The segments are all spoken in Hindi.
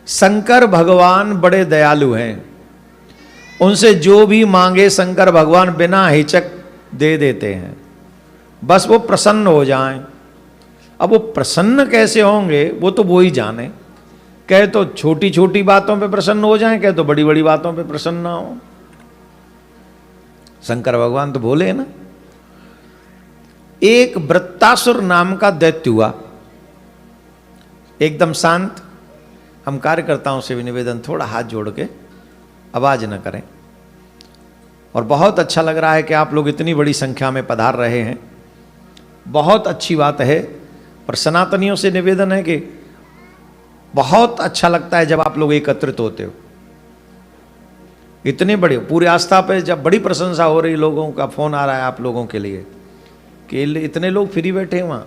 शंकर भगवान बड़े दयालु हैं, उनसे जो भी मांगे शंकर भगवान बिना हिचक दे देते हैं, बस वो प्रसन्न हो जाएं। अब वो प्रसन्न कैसे होंगे वो तो वो ही जाने। कहे तो छोटी छोटी बातों पे प्रसन्न हो जाएं, कहे तो बड़ी बड़ी बातों पे प्रसन्न ना हो। शंकर भगवान तो बोले ना। एक वृत्तासुर नाम का दैत्य हुआ, एकदम शांत। हम कार्यकर्ताओं से भी निवेदन, थोड़ा हाथ जोड़ के आवाज न करें। और बहुत अच्छा लग रहा है कि आप लोग इतनी बड़ी संख्या में पधार रहे हैं, बहुत अच्छी बात है। और सनातनियों से निवेदन है कि बहुत अच्छा लगता है जब आप लोग एकत्रित होते हो। इतने बड़े पूरी आस्था पे जब बड़ी प्रशंसा हो रही, लोगों का फोन आ रहा है आप लोगों के लिए कि इतने लोग फ्री बैठे हैं वहां,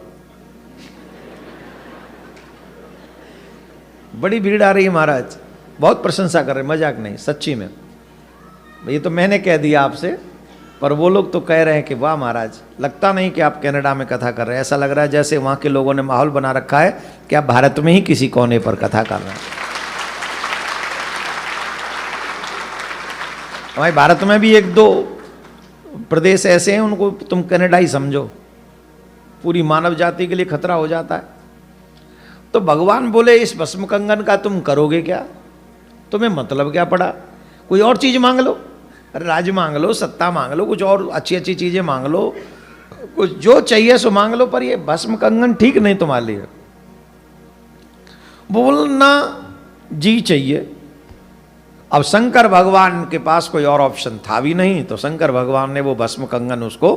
बड़ी भीड़ आ रही है महाराज, बहुत प्रशंसा कर रहे हैं, मजाक नहीं, सच्ची में। ये तो मैंने कह दिया आपसे, पर वो लोग तो कह रहे हैं कि वाह महाराज, लगता नहीं कि आप कनाडा में कथा कर रहे हैं। ऐसा लग रहा है जैसे वहाँ के लोगों ने माहौल बना रखा है कि आप भारत में ही किसी कोने पर कथा कर रहे हैं। हमारे भारत में भी एक दो प्रदेश ऐसे हैं, उनको तुम कनाडा ही समझो, पूरी मानव जाति के लिए खतरा हो जाता है। तो भगवान बोले इस भस्म कंगन का तुम करोगे क्या? तुम्हें मतलब क्या पड़ा? कोई और चीज मांग लो, अरे राज मांग लो, सत्ता मांग लो, कुछ और अच्छी अच्छी चीजें मांग लो, कुछ जो चाहिए सो मांग लो, पर ये भस्म कंगन ठीक नहीं तुम्हारे लिए। बोलना जी चाहिए। अब शंकर भगवान के पास कोई और ऑप्शन था भी नहीं, तो शंकर भगवान ने वो भस्म कंगन उसको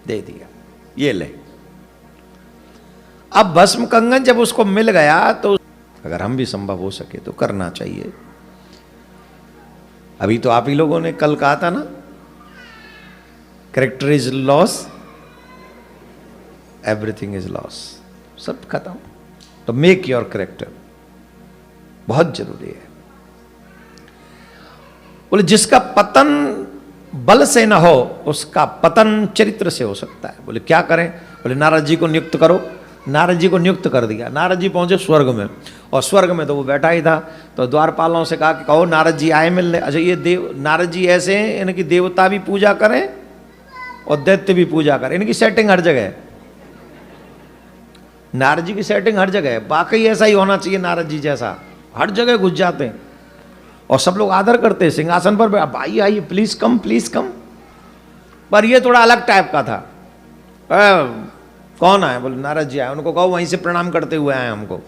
दे दिया, ये ले। अब भस्म कंगन जब उसको मिल गया तो अगर हम भी संभव हो सके तो करना चाहिए। अभी तो आप ही लोगों ने कल कहा था ना, character is loss, everything is loss, सब खत्म। तो मेक योर कैरेक्टर बहुत जरूरी है। बोले जिसका पतन बल से न हो उसका पतन चरित्र से हो सकता है। बोले क्या करें? बोले नारद जी को नियुक्त करो। नारद जी को नियुक्त कर दिया। नारद जी पहुंचे स्वर्ग में, और स्वर्ग में तो वो बैठा ही था। तो द्वारपालों से कहा कि कहो नारद जी आए मिलने। अच्छा ये देव नारद जी ऐसे हैं, इनकी देवता भी पूजा करें और दैत्य भी पूजा करें, इनकी सेटिंग हर जगह है। नारद जी की सेटिंग हर जगह है, वाकई ऐसा ही होना चाहिए। नारद जी जैसा हर जगह घुस जाते हैं और सब लोग आदर करते हैं, सिंहासन पर भाई आइए, प्लीज कम प्लीज कम। पर ये थोड़ा अलग टाइप का था। कौन आए? बोले नारद जी आए। उनको कहो वहीं से प्रणाम करते हुए आए हमको,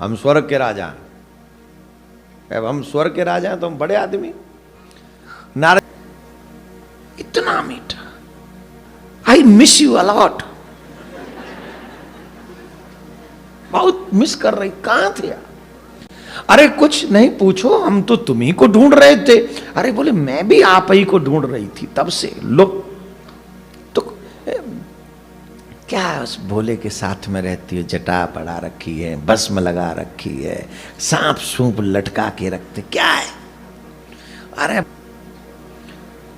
हम स्वर्ग के राजा हैं। अब हम स्वर्ग के राजा हैं तो हम बड़े आदमी। नारद इतना मीठा, आई मिस यू अलॉट, बहुत मिस कर रही, कहां थे? अरे कुछ नहीं पूछो, हम तो तुम्ही को ढूंढ रहे थे। अरे बोले मैं भी आप ही को ढूंढ रही थी तब से। लो तो क्या उस भोले के साथ में रहती है, जटा पड़ा रखी है, भस्म लगा रखी है, सांप सूप लटका के रखते, क्या है? अरे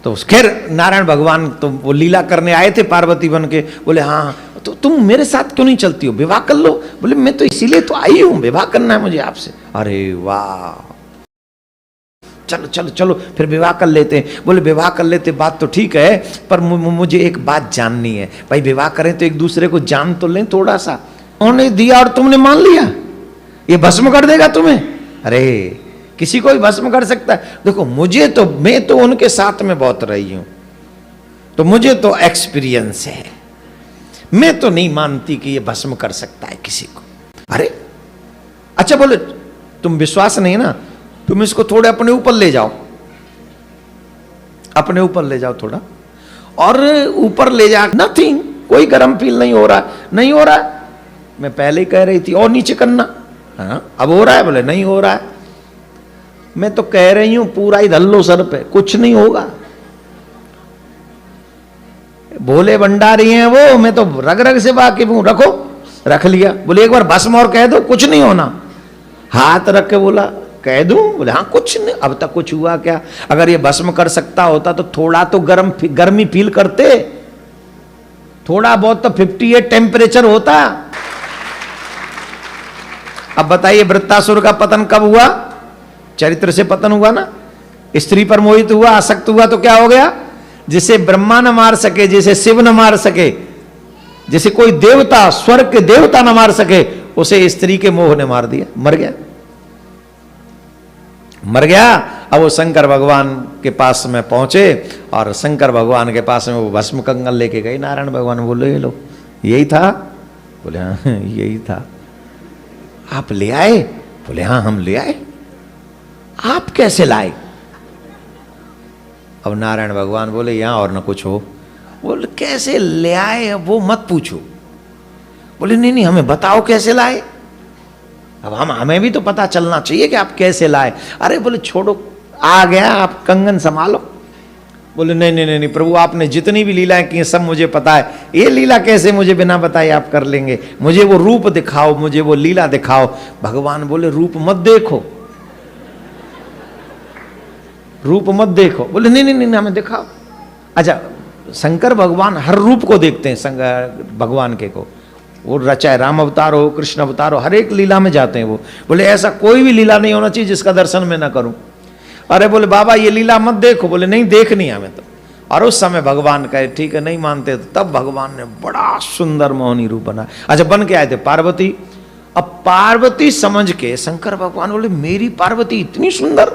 तो खैर नारायण भगवान तो वो लीला करने आए थे पार्वती बन के। बोले हाँ तो तुम मेरे साथ क्यों नहीं चलती हो, विवाह कर लो। बोले मैं तो इसीलिए तो आई हूं, विवाह करना है मुझे आपसे। अरे वाह, चलो चलो चलो फिर विवाह कर लेते हैं। बोले विवाह कर लेते, बात तो ठीक है, पर मुझे एक बात जाननी है। भाई विवाह करें तो एक दूसरे को जान तो लें थोड़ा सा। उन्होंने दिया और तुमने मान लिया, ये भस्म कर देगा तुम्हें? अरे किसी को भी भस्म कर सकता है। देखो मुझे तो, मैं तो उनके साथ में बहुत रही हूं, तो मुझे तो एक्सपीरियंस है, मैं तो नहीं मानती कि ये भस्म कर सकता है किसी को। अरे अच्छा बोले तुम विश्वास नहीं ना, तुम इसको थोड़े अपने ऊपर ले जाओ, अपने ऊपर ले जाओ थोड़ा, और ऊपर ले जा, नथिंग, कोई गर्म फील नहीं हो रहा, नहीं हो रहा। मैं पहले ही कह रही थी और नीचे करना। हाँ अब हो रहा है? बोले नहीं हो रहा है। मैं तो कह रही हूं पूरा ही धल लो सर पे, कुछ नहीं होगा। भोले भंडारी हैं वो, मैं तो रग रग से वाकिफ हूं। रखो, रख लिया। बोले एक बार भस्म और कह दो, कुछ नहीं होना। हाथ रख के बोला कह दूं? बोले हाँ कुछ नहीं, अब तक कुछ हुआ क्या? अगर ये भस्म कर सकता होता तो थोड़ा तो गर्मी फील करते, थोड़ा बहुत तो 58 टेम्परेचर होता। अब बताइए वृत्तासुर का पतन कब हुआ? चरित्र से पतन हुआ ना, स्त्री पर मोहित हुआ, आसक्त हुआ, तो क्या हो गया? जिसे ब्रह्मा न मार सके, जिसे शिव न मार सके, जिसे कोई देवता, स्वर्ग के देवता न मार सके, उसे स्त्री के मोह ने मार दिया, मर गया, मर गया। अब वो शंकर भगवान के पास में पहुंचे और शंकर भगवान के पास में वो भस्म कंगन लेके गए। नारायण भगवान बोले ये लो, यही था? बोले हाँ यही था। आप ले आए? बोले हाँ हम ले आए। आप कैसे लाए? अब नारायण भगवान बोले यहां और न कुछ हो। बोले कैसे ले आए वो मत पूछो। बोले नहीं नहीं हमें बताओ कैसे लाए। अब हमें भी तो पता चलना चाहिए कि आप कैसे लाए। अरे बोले छोड़ो, आ गया, आप कंगन संभालो। बोले नहीं नहीं नहीं प्रभु, आपने जितनी भी लीलाएं की सब मुझे पता है, ये लीला कैसे मुझे बिना बताए आप कर लेंगे? मुझे वो रूप दिखाओ, मुझे वो लीला दिखाओ। भगवान बोले रूप मत देखो, रूप मत देखो। बोले नहीं नहीं नहीं हमें दिखाओ। अच्छा, शंकर भगवान हर रूप को देखते हैं, शंकर भगवान के को वो रचाए, राम अवतार हो, कृष्ण अवतार हो, हर एक लीला में जाते हैं वो। बोले ऐसा कोई भी लीला नहीं होना चाहिए जिसका दर्शन मैं ना करूं। अरे बोले बाबा ये लीला मत देखो। बोले नहीं देखनी हमें तो। और उस समय भगवान कहे ठीक है नहीं मानते, तो तब भगवान ने बड़ा सुंदर मोहनी रूप बना। अच्छा, बन के आए थे पार्वती। अब पार्वती समझ के शंकर भगवान बोले मेरी पार्वती इतनी सुंदर?